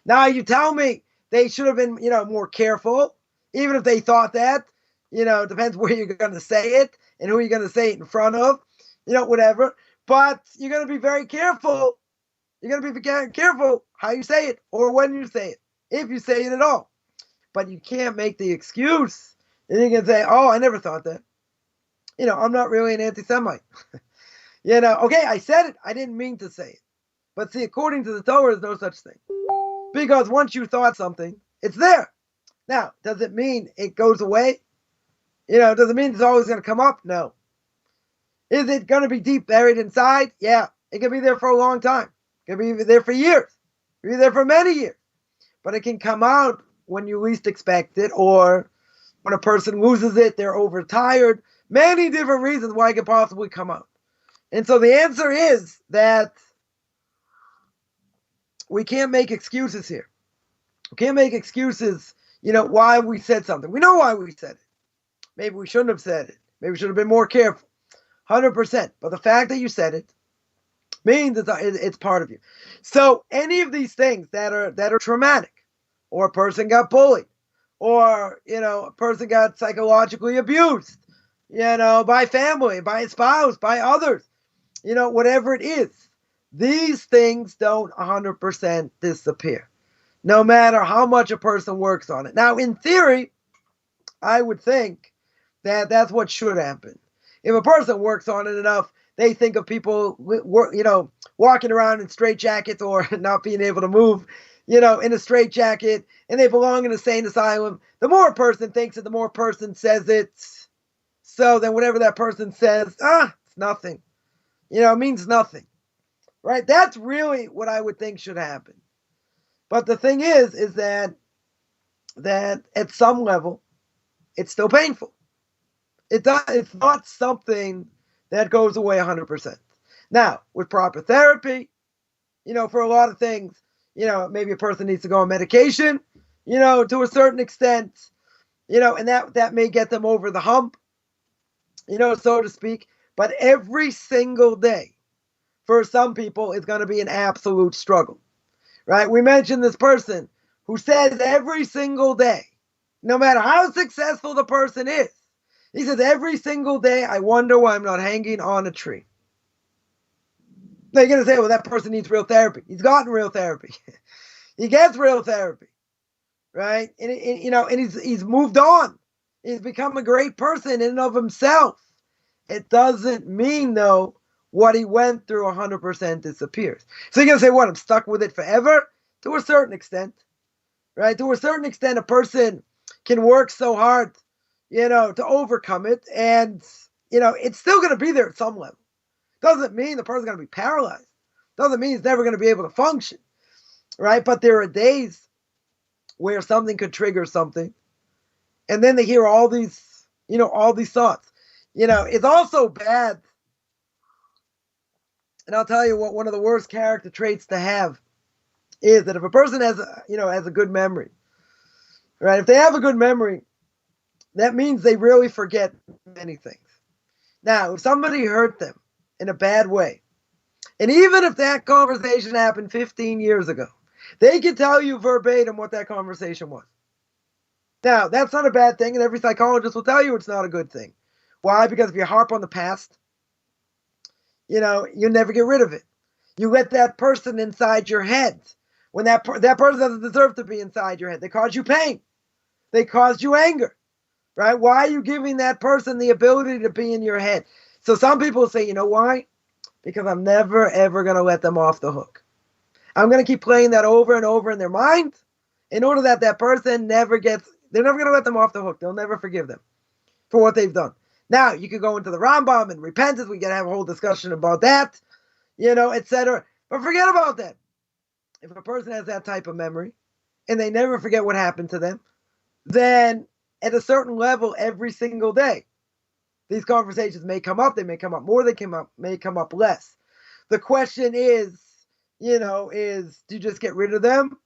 Now you tell me they should have been, more careful, even if they thought that, it depends where you're going to say it and who you're going to say it in front of, whatever. But you're going to be very careful. You're going to be careful how you say it or when you say it, if you say it at all. But you can't make the excuse. And you can say, I never thought that. I'm not really an anti-Semite. Okay, I said it. I didn't mean to say it. But see, according to the Torah, there's no such thing. Because once you thought something, it's there. Now, does it mean it goes away? Does it mean it's always going to come up? No. Is it going to be deep buried inside? Yeah. It can be there for a long time. It can be there for years. It can be there for many years. But it can come out when you least expect it, or when a person loses it, they're overtired. Many different reasons why it could possibly come out. And so the answer is that we can't make excuses here. We can't make excuses, why we said something. We know why we said it. Maybe we shouldn't have said it. Maybe we should have been more careful. 100%. But the fact that you said it means it's part of you. So any of these things that are traumatic, or a person got bullied, or, a person got psychologically abused, by family, by a spouse, by others, whatever it is, these things don't 100% disappear, no matter how much a person works on it. Now, in theory, I would think that that's what should happen. If a person works on it enough, they think of people, walking around in straitjackets or not being able to move, in a straitjacket, and they belong in a sane asylum. The more a person thinks it, the more a person says it. So then whatever that person says, it's nothing. It means nothing. Right? That's really what I would think should happen. But the thing is that at some level, it's still painful. It's not something that goes away 100%. Now, with proper therapy, for a lot of things, maybe a person needs to go on medication, to a certain extent, and that may get them over the hump, so to speak. But every single day, for some people, is going to be an absolute struggle, right? We mentioned this person who says every single day, no matter how successful the person is, he says every single day, I wonder why I'm not hanging on a tree. Now you're going to say, well, that person needs real therapy. He's gotten real therapy. He gets real therapy, right? And he's moved on. He's become a great person in and of himself. It doesn't mean, though, what he went through 100% disappears. So you're going to say, what, I'm stuck with it forever? To a certain extent, right? To a certain extent, a person can work so hard, to overcome it, and, it's still going to be there at some level. Doesn't mean the person's going to be paralyzed. Doesn't mean he's never going to be able to function, right? But there are days where something could trigger something, and then they hear all these thoughts. It's also bad, and I'll tell you what, one of the worst character traits to have is that if a person has a good memory, right? If they have a good memory, that means they really forget many things. Now, if somebody hurt them in a bad way, and even if that conversation happened 15 years ago, they can tell you verbatim what that conversation was. Now, that's not a bad thing, and every psychologist will tell you it's not a good thing. Why? Because if you harp on the past, you never get rid of it. You let that person inside your head. When that person doesn't deserve to be inside your head. They caused you pain. They caused you anger. Right? Why are you giving that person the ability to be in your head? So some people say, you know why? Because I'm never, ever going to let them off the hook. I'm going to keep playing that over and over in their mind in order that person they're never going to let them off the hook. They'll never forgive them for what they've done. Now, you could go into the Rambam and repentance. We can have a whole discussion about that, etc. But forget about that. If a person has that type of memory and they never forget what happened to them, then at a certain level every single day, these conversations may come up. They may come up more. They may come up less. The question is, is do you just get rid of them?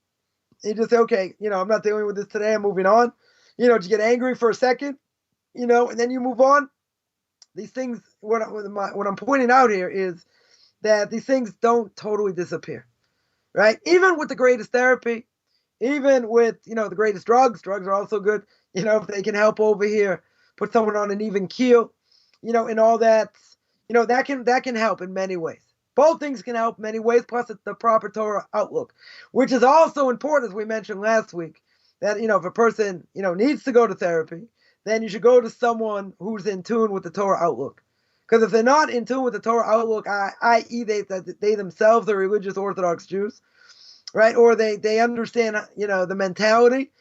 You just say, okay, I'm not dealing with this today. I'm moving on. Do you get angry for a second, and then you move on? These things, what I'm pointing out here is that these things don't totally disappear, right? Even with the greatest therapy, even with, the greatest drugs are also good, if they can help over here, put someone on an even keel, and all that, that can help in many ways. Both things can help in many ways, plus it's the proper Torah outlook, which is also important, as we mentioned last week, that, if a person, needs to go to therapy, then you should go to someone who's in tune with the Torah outlook. Because if they're not in tune with the Torah outlook, i.e. they themselves are religious Orthodox Jews, right? Or they understand, the mentality.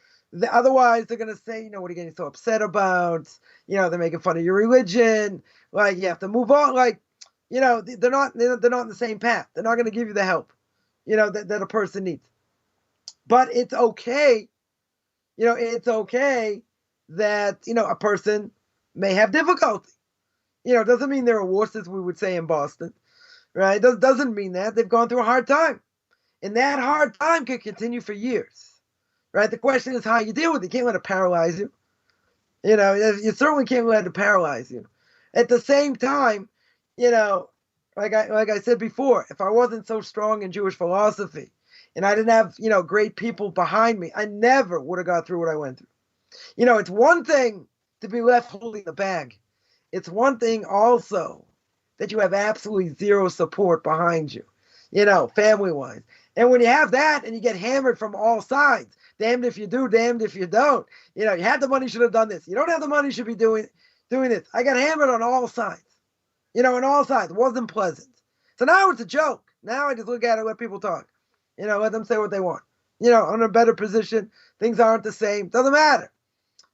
Otherwise, they're going to say, what are you getting so upset about? They're making fun of your religion. Like, you have to move on. Like, they're not in the same path. They're not going to give you the help, that a person needs. But it's okay. It's okay that, a person may have difficulty. It doesn't mean they're a wuss, as we would say in Boston, right? It doesn't mean that. They've gone through a hard time. And that hard time could continue for years, right? The question is how you deal with it. You can't let it paralyze you. You certainly can't let it paralyze you. At the same time, like I said before, if I wasn't so strong in Jewish philosophy and I didn't have, great people behind me, I never would have got through what I went through. It's one thing to be left holding the bag. It's one thing also that you have absolutely zero support behind you, family-wise. And when you have that and you get hammered from all sides, damned if you do, damned if you don't. You had the money, should have done this. You don't have the money, should be doing this. I got hammered on all sides. On all sides. It wasn't pleasant. So now it's a joke. Now I just look at it, let people talk. Let them say what they want. I'm in a better position. Things aren't the same. Doesn't matter.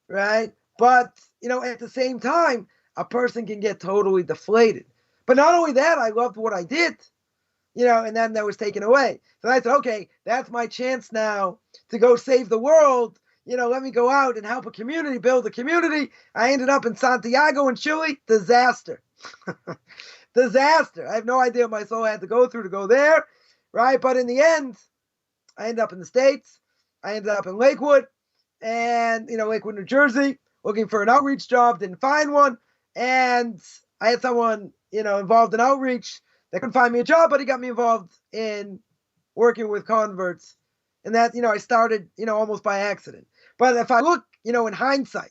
Right? But, at the same time, a person can get totally deflated. But not only that, I loved what I did, and then that was taken away. So I said, okay, that's my chance now to go save the world. Let me go out and help a community, build a community. I ended up in Santiago and Chile. Disaster. Disaster. I have no idea what my soul had to go through to go there, right? But in the end, I ended up in the States. I ended up in Lakewood, and, Lakewood, New Jersey, looking for an outreach job, didn't find one. And I had someone, involved in outreach that couldn't find me a job, but he got me involved in working with converts. And that, I started, almost by accident. But if I look, in hindsight,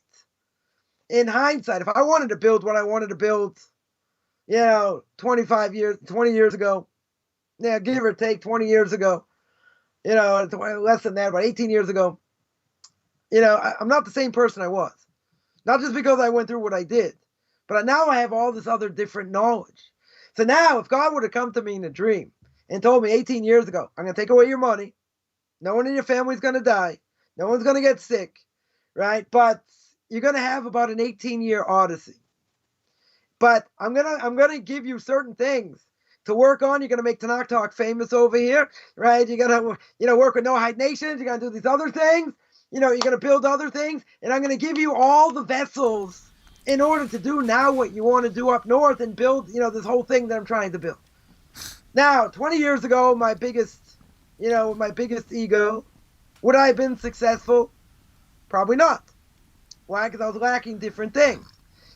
if I wanted to build what I wanted to build, 20 years ago, give or take 20 years ago, less than that, about 18 years ago, I'm not the same person I was. Not just because I went through what I did, but now I have all this other different knowledge. So now if God would have come to me in a dream and told me 18 years ago, I'm going to take away your money, no one in your family is going to die, no one's going to get sick, right? But you're going to have about an 18-year odyssey. But I'm gonna give you certain things to work on. You're going to make Tanakh Talk famous over here, right? You're going to, work with Noahide Nations. You're going to do these other things. You're going to build other things. And I'm going to give you all the vessels in order to do now what you want to do up north and build, this whole thing that I'm trying to build. Now, 20 years ago, my biggest ego, would I have been successful? Probably not. Why? Because I was lacking different things.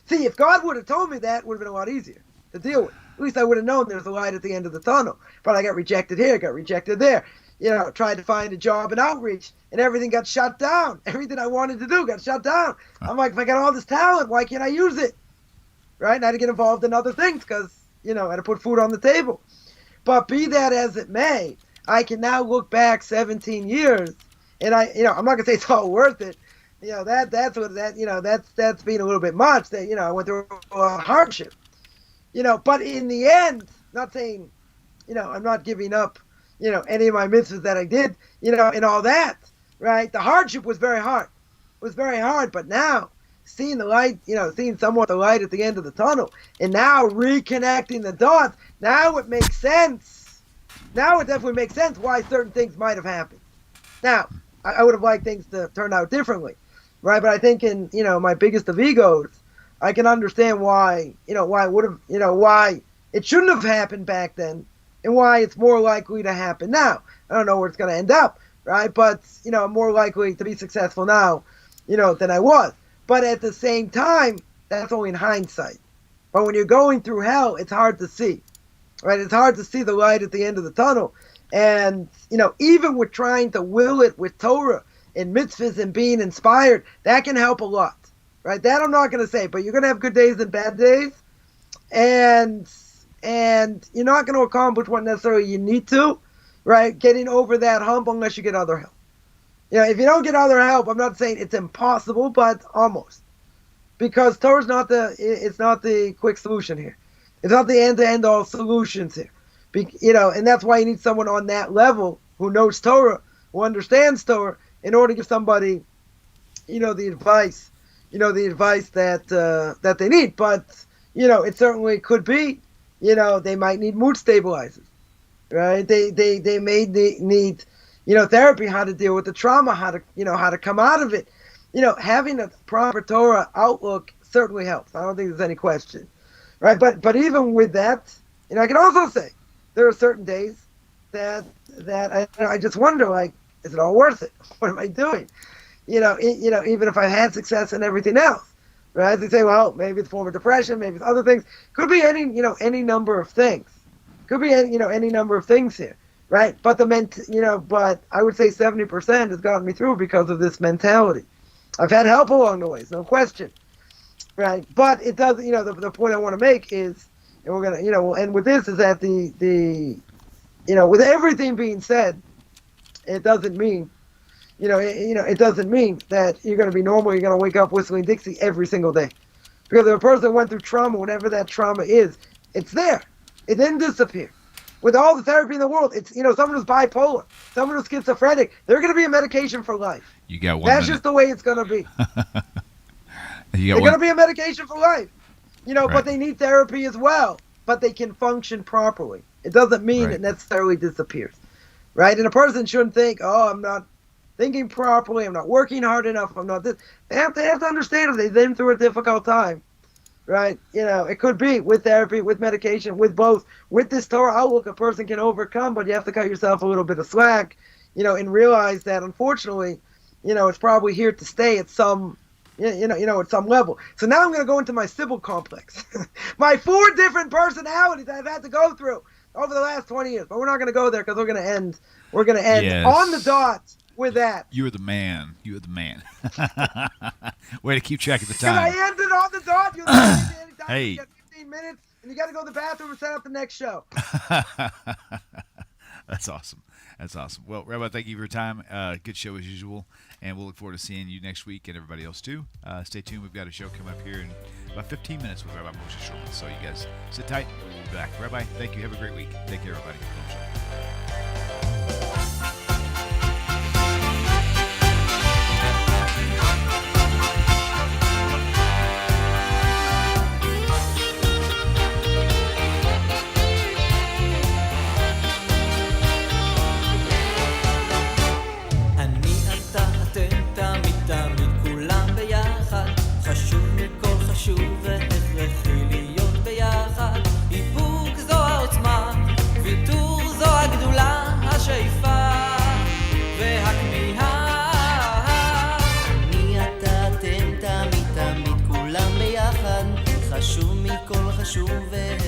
See, if God would have told me that, it would have been a lot easier to deal with. At least I would have known there's a light at the end of the tunnel. But I got rejected here, got rejected there. Tried to find a job in outreach, and everything got shut down. Everything I wanted to do got shut down. I'm like, if I got all this talent, why can't I use it? Right? And I had to get involved in other things because, I had to put food on the table. But be that as it may, I can now look back 17 years, and I'm not gonna say it's all worth it. That's being a little bit much. That I went through a lot of hardship. But in the end, not saying, I'm not giving up, any of my mitzvahs that I did, and all that, right? The hardship was very hard. It was very hard, but now seeing the light, seeing somewhat the light at the end of the tunnel, and now reconnecting the dots, now it makes sense. Now it definitely makes sense why certain things might have happened. Now, I would have liked things to turn out differently, right? But I think in, my biggest of egos, I can understand why it shouldn't have happened back then, and why it's more likely to happen now. I don't know where it's going to end up, right? But, I'm more likely to be successful now, than I was. But at the same time, that's only in hindsight. But when you're going through hell, it's hard to see, right? It's hard to see the light at the end of the tunnel. And, even with trying to will it with Torah and mitzvahs and being inspired, that can help a lot, right? That I'm not going to say, but you're going to have good days and bad days. And you're not going to accomplish what necessarily you need to, right? Getting over that hump unless you get other help. If you don't get other help, I'm not saying it's impossible, but almost. Because Torah's not the quick solution here. It's not the end-to-end all solutions here. And that's why you need someone on that level who knows Torah, who understands Torah, in order to give somebody, the advice, that they need. But, it certainly could be, they might need mood stabilizers, right? They may need, therapy, how to deal with the trauma, how to come out of it. Having a proper Torah outlook certainly helps. I don't think there's any question, right? But even with that, I can also say there are certain days that I just wonder, like, is it all worth it? What am I doing? Even if I had success and everything else, right? They say, well, maybe it's a form of depression, maybe it's other things. Could be any number of things. Could be any number of things here, right? But but I would say 70% has gotten me through because of this mentality. I've had help along the way, no question, right? But it does, the point I want to make is, and we're gonna, we'll end with this, is that with everything being said, it doesn't mean, it doesn't mean that you're going to be normal, you're going to wake up whistling Dixie every single day. Because if a person went through trauma, whatever that trauma is, it's there. It didn't disappear. With all the therapy in the world, it's, someone who's bipolar, someone who's schizophrenic, they're going to be a medication for life. You got one That's minute. just the way it's going to be. They're going to be a medication for life. Right. But they need therapy as well. But they can function properly. It doesn't mean it necessarily disappears. Right? And a person shouldn't think, oh, I'm not thinking properly, I'm not working hard enough, I'm not this. They have to understand if they've been through a difficult time. Right? It could be with therapy, with medication, with both. With this Torah outlook, a person can overcome, but you have to cut yourself a little bit of slack, and realize that, unfortunately, it's probably here to stay at some, at some level. So now I'm going to go into my Sybil complex. My 4 different personalities I've had to go through over the last 20 years. But we're not going to go there because we're going to end Yes. on the dot with that. You're the man. You're the man. Way to keep track of the time. Because I ended on the dot. You anytime Hey. you get 15 minutes, and you got to go to the bathroom and set up the next show. That's awesome. That's awesome. Well, Rabbi, thank you for your time. Good show as usual. And we'll look forward to seeing you next week and everybody else too. Stay tuned. We've got a show coming up here in about 15 minutes with Rabbi Moshe Shulman. So you guys sit tight. We'll be back. Rabbi, thank you. Have a great week. Take care, everybody. חשוב והכרחי להיות ביחד. איפוק זו העוצמה, ויתור זו הגדולה, השאיפה והכמיהה. אני אתה אתם תמיד שוב